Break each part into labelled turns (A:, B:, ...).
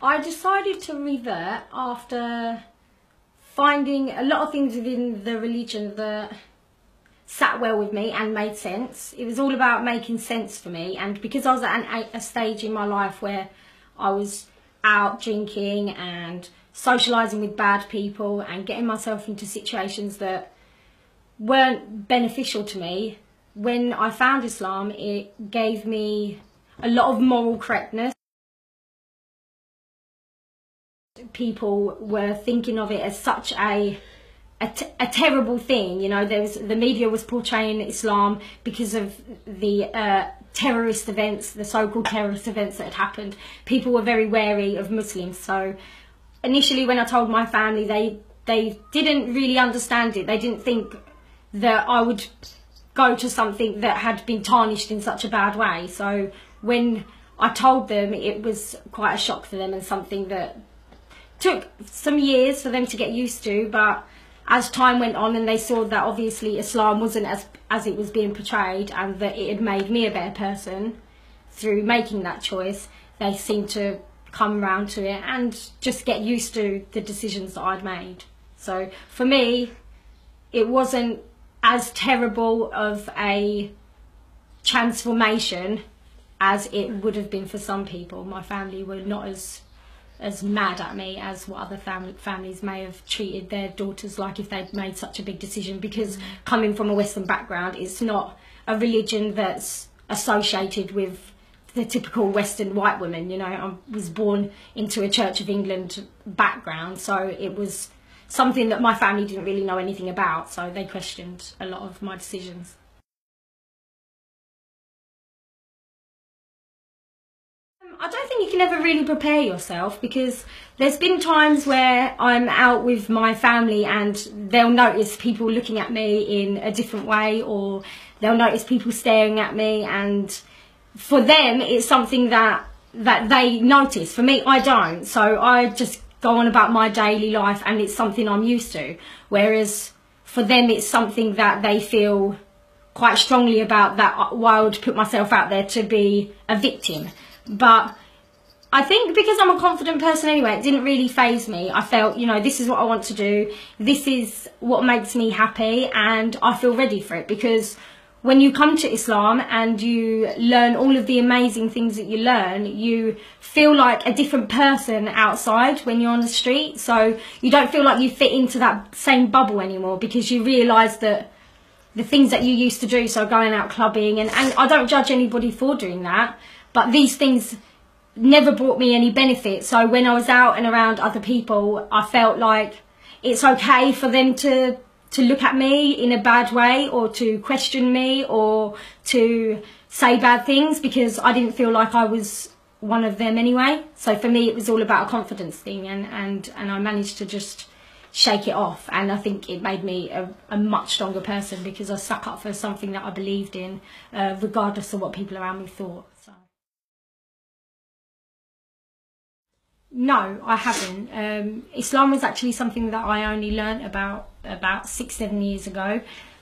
A: I decided to revert after finding a lot of things within the religion that sat well with me and made sense. It was all about making sense for me, and because I was at a stage in my life where I was out drinking and socialising with bad people and getting myself into situations that weren't beneficial to me, when I found Islam, it gave me a lot of moral correctness. People were thinking of it as such a terrible thing, you know. The media was portraying Islam because of the terrorist events, the so-called terrorist events that had happened. People were very wary of Muslims. So initially, when I told my family, they didn't really understand it. They didn't think that I would go to something that had been tarnished in such a bad way. So when I told them, it was quite a shock for them, and something that took some years for them to get used to. But as time went on and they saw that obviously Islam wasn't as it was being portrayed, and that it had made me a better person through making that choice, they seemed to come around to it and just get used to the decisions that I'd made. So for me, it wasn't as terrible of a transformation as it would have been for some people. My family were not as mad at me as what other families may have treated their daughters like if they'd made such a big decision, because coming from a Western background, it's not a religion that's associated with the typical Western white woman. You know, I was born into a Church of England background, so it was something that my family didn't really know anything about, so they questioned a lot of my decisions. I don't think you can ever really prepare yourself, because there's been times where I'm out with my family and they'll notice people looking at me in a different way, or they'll notice people staring at me, and for them it's something that they notice. For me, I don't, so I just go on about my daily life and it's something I'm used to, whereas for them it's something that they feel quite strongly about, that why I would put myself out there to be a victim. But I think because I'm a confident person anyway, it didn't really faze me. I felt, you know, this is what I want to do, this is what makes me happy, and I feel ready for it. Because when you come to Islam and you learn all of the amazing things that you learn, you feel like a different person outside when you're on the street. So you don't feel like you fit into that same bubble anymore, because you realise that the things that you used to do, so going out clubbing, and I don't judge anybody for doing that, but these things never brought me any benefit. So when I was out and around other people, I felt like it's okay for them to look at me in a bad way, or to question me, or to say bad things, because I didn't feel like I was one of them anyway. So for me, it was all about a confidence thing, and I managed to just shake it off. And I think it made me a much stronger person, because I stuck up for something that I believed in, regardless of what people around me thought. So. No, I haven't. Islam was actually something that I only learnt about 6-7 years ago.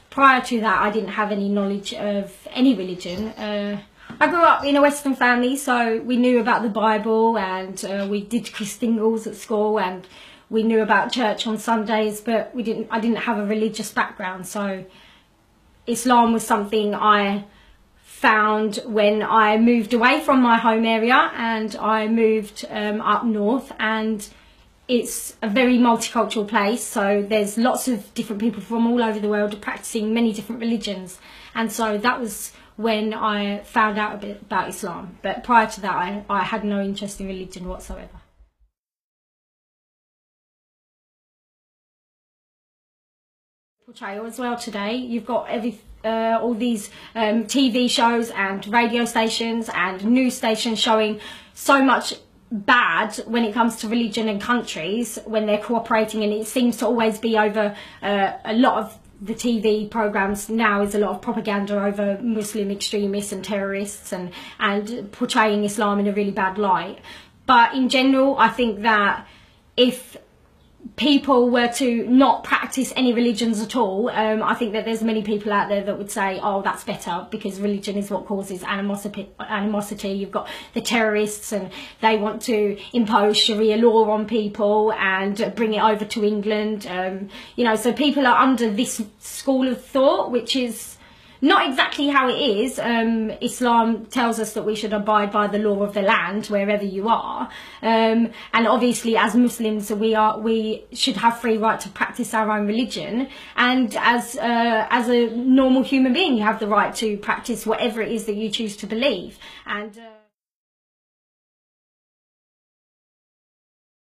A: Prior to that, I didn't have any knowledge of any religion. I grew up in a Western family, so we knew about the Bible, and we did Christingles at school, and we knew about church on Sundays, but I didn't have a religious background. So Islam was something I found when I moved away from my home area, and I moved up north, and it's a very multicultural place, so there's lots of different people from all over the world practicing many different religions. And so that was when I found out a bit about Islam, but prior to that I had no interest in religion whatsoever. Portrayal as well today. You've got all these TV shows and radio stations and news stations showing so much bad when it comes to religion and countries when they're cooperating, and it seems to always be over a lot of the TV programs now is a lot of propaganda over Muslim extremists and terrorists, and portraying Islam in a really bad light. But in general, I think that if people were to not practice any religions at all, I think that there's many people out there that would say, oh, that's better because religion is what causes animosity. You've got the terrorists and they want to impose Sharia law on people and bring it over to England. You know, so people are under this school of thought, which is not exactly how it is. Islam tells us that we should abide by the law of the land wherever you are, and obviously as Muslims we should have free right to practice our own religion, and as a normal human being you have the right to practice whatever it is that you choose to believe. And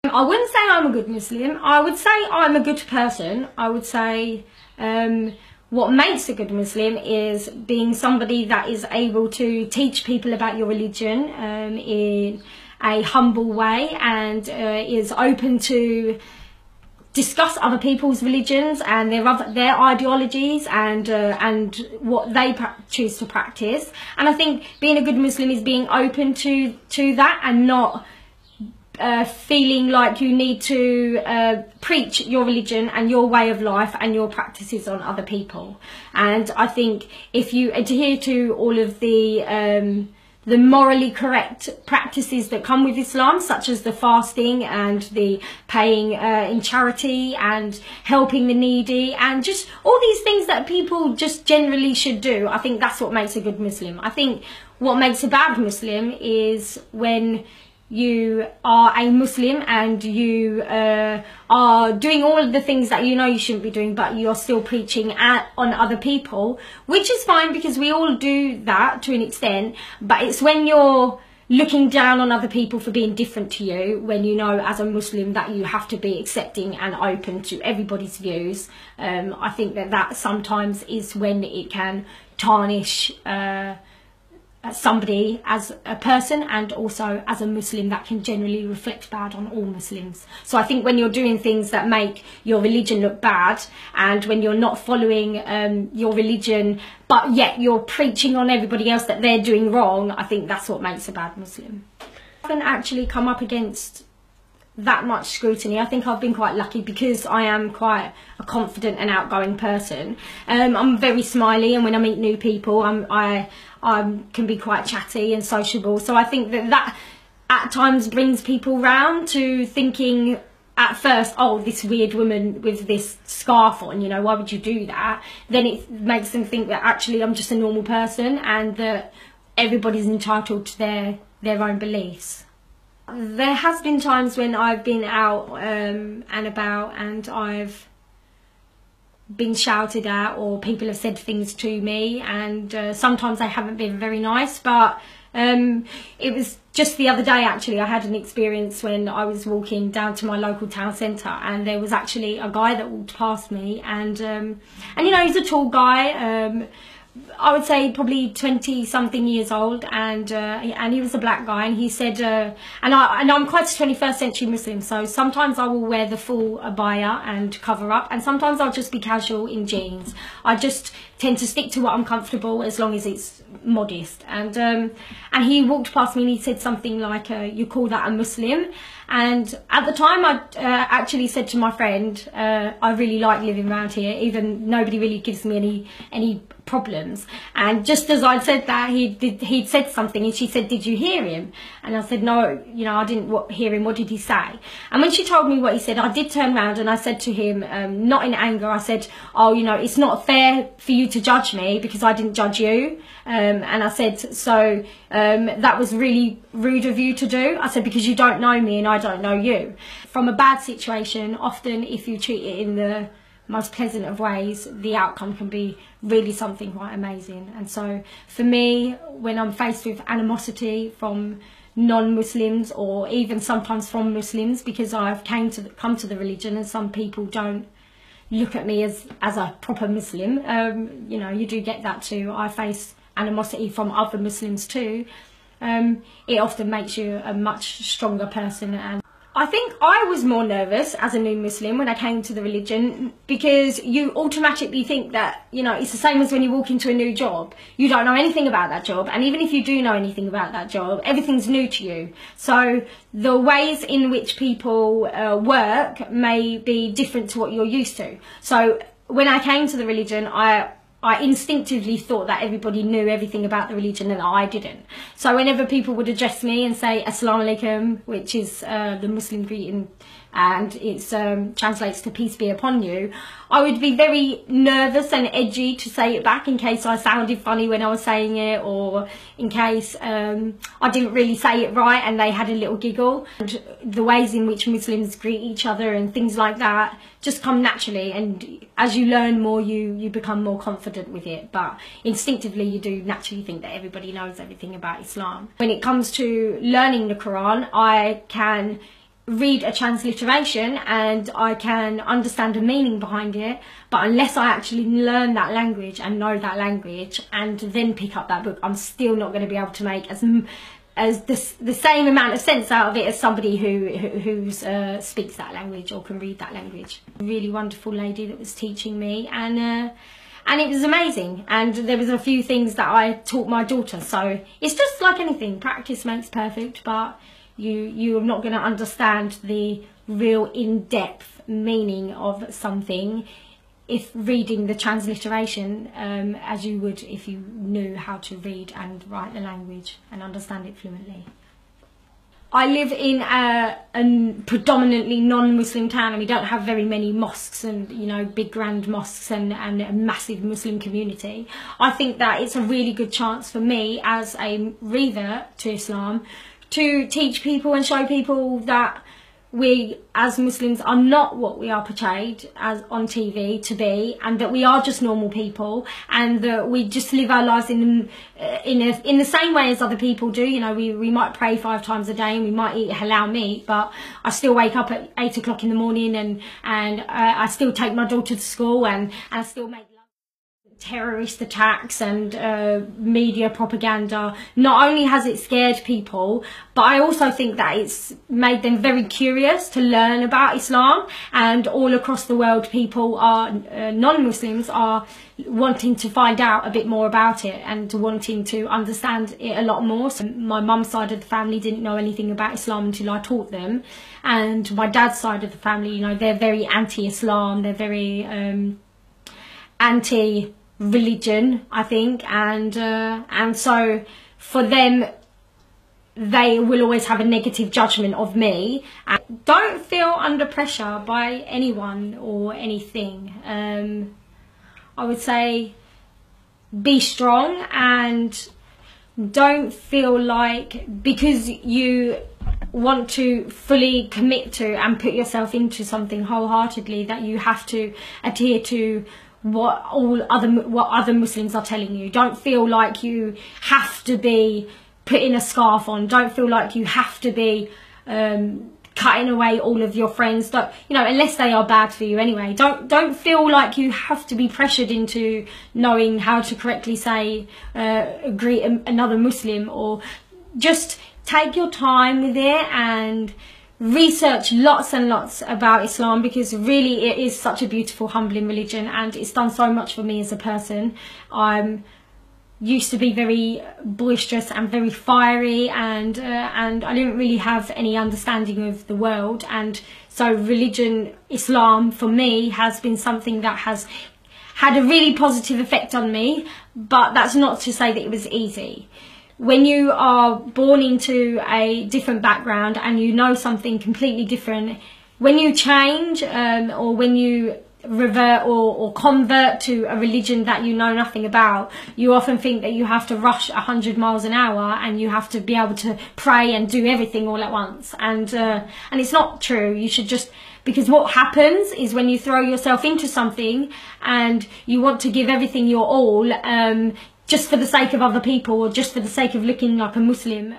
A: I wouldn't say I'm a good Muslim. I would say I'm a good person. I would say what makes a good Muslim is being somebody that is able to teach people about your religion in a humble way, and is open to discuss other people's religions and their ideologies and what they choose to practice. And I think being a good Muslim is being open to that, and not feeling like you need to preach your religion and your way of life and your practices on other people. And I think if you adhere to all of the morally correct practices that come with Islam, such as the fasting and the paying in charity and helping the needy and just all these things that people just generally should do, I think that's what makes a good Muslim. I think what makes a bad Muslim is when you are a Muslim and you are doing all of the things that you know you shouldn't be doing, but you're still preaching on other people, which is fine because we all do that to an extent. But it's when you're looking down on other people for being different to you, when you know as a Muslim that you have to be accepting and open to everybody's views. I think that sometimes is when it can tarnish somebody as a person, and also as a Muslim that can generally reflect bad on all Muslims. So I think when you're doing things that make your religion look bad, and when you're not following your religion but yet you're preaching on everybody else that they're doing wrong, I think that's what makes a bad Muslim. I haven't actually come up against that much scrutiny. I think I've been quite lucky because I am quite a confident and outgoing person. I'm very smiley, and when I meet new people I can be quite chatty and sociable. So I think that at times brings people round to thinking at first, oh, this weird woman with this scarf on, you know, why would you do that? Then it makes them think that actually I'm just a normal person and that everybody's entitled to their own beliefs. There has been times when I've been out and about and I've been shouted at, or people have said things to me, and sometimes they haven't been very nice. But it was just the other day actually, I had an experience when I was walking down to my local town centre, and there was actually a guy that walked past me, and you know, he's a tall guy, I would say probably 20-something years old, and he was a black guy, and he said, and I'm quite a 21st century Muslim, so sometimes I will wear the full abaya and cover up, and sometimes I'll just be casual in jeans. I just tend to stick to what I'm comfortable as long as it's modest. And he walked past me and he said something like, you call that a Muslim? And at the time I actually said to my friend, I really like living around here, even nobody really gives me any problems. And just as I'd said that, he'd said something, and she said, did you hear him? And I said, no, you know, I didn't hear him. What did he say? And when she told me what he said, I did turn around and I said to him, not in anger, I said, oh, you know, it's not fair for you to judge me because I didn't judge you. And I said, so that was really rude of you to do. I said, because you don't know me and I don't know you. From a bad situation, often if you treat it in the most pleasant of ways, the outcome can be really something quite amazing. And so for me, when I'm faced with animosity from non-Muslims, or even sometimes from Muslims, because I've come to the religion and some people don't look at me as a proper Muslim, you know, you do get that too. I face animosity from other Muslims too. It often makes you a much stronger person. And I think I was more nervous as a new Muslim when I came to the religion, because you automatically think that, you know, it's the same as when you walk into a new job. You don't know anything about that job, and even if you do know anything about that job, everything's new to you. So the ways in which people work may be different to what you're used to. So when I came to the religion, I instinctively thought that everybody knew everything about the religion and I didn't. So whenever people would address me and say Assalamu alaikum, which is the Muslim greeting, and it translates to peace be upon you, I would be very nervous and edgy to say it back in case I sounded funny when I was saying it, or in case I didn't really say it right and they had a little giggle. And the ways in which Muslims greet each other and things like that just come naturally, and as you learn more you become more confident with it, but instinctively you do naturally think that everybody knows everything about Islam. When it comes to learning the Quran, I can read a transliteration and I can understand the meaning behind it, but unless I actually learn that language and know that language and then pick up that book, I'm still not going to be able to make the same amount of sense out of it as somebody who speaks that language or can read that language. A really wonderful lady that was teaching me, and it was amazing, and there was a few things that I taught my daughter. So it's just like anything, practice makes perfect, but you're not going to understand the real in-depth meaning of something if reading the transliteration as you would if you knew how to read and write the language and understand it fluently. I live in a predominantly non-Muslim town, and we don't have very many mosques and, you know, big grand mosques and a massive Muslim community. I think that it's a really good chance for me as a revert to Islam to teach people and show people that we as Muslims are not what we are portrayed as on TV to be, and that we are just normal people, and that we just live our lives in the same way as other people do. You know, we might pray 5 times a day and we might eat halal meat, but I still wake up at 8 o'clock in the morning and I still take my daughter to school, and I still make terrorist attacks and media propaganda. Not only has it scared people, but I also think that it's made them very curious to learn about Islam, and all across the world people are non-Muslims are wanting to find out a bit more about it and wanting to understand it a lot more. So my mum's side of the family didn't know anything about Islam until I taught them, and my dad's side of the family, you know, they're very anti-Islam, they're very anti-religion, I think, and so for them they will always have a negative judgment of me. And don't feel under pressure by anyone or anything. I would say be strong, and don't feel like because you want to fully commit to and put yourself into something wholeheartedly that you have to adhere to what other Muslims are telling you. Don't feel like you have to be putting a scarf on. Don't feel like you have to be cutting away all of your friends. Don't, you know, unless they are bad for you anyway. Don't feel like you have to be pressured into knowing how to correctly say greet another Muslim, or just take your time with it and research lots and lots about Islam, because really it is such a beautiful, humbling religion, and it's done so much for me as a person. I'm used to be very boisterous and very fiery, and I didn't really have any understanding of the world, and so religion, Islam, for me has been something that has had a really positive effect on me, but that's not to say that it was easy. When you are born into a different background and you know something completely different, when you change or when you revert or convert to a religion that you know nothing about, you often think that you have to rush 100 miles an hour and you have to be able to pray and do everything all at once. And it's not true. You should just, because what happens is when you throw yourself into something and you want to give everything your all, just for the sake of other people or just for the sake of looking like a Muslim,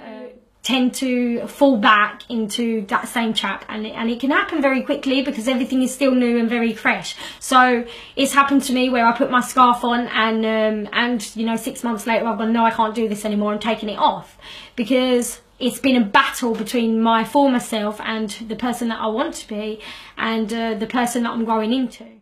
A: tend to fall back into that same trap, and it can happen very quickly because everything is still new and very fresh. So it's happened to me where I put my scarf on and you know, 6 months later I've gone, no, I can't do this anymore, I'm taking it off, because it's been a battle between my former self and the person that I want to be, and the person that I'm growing into.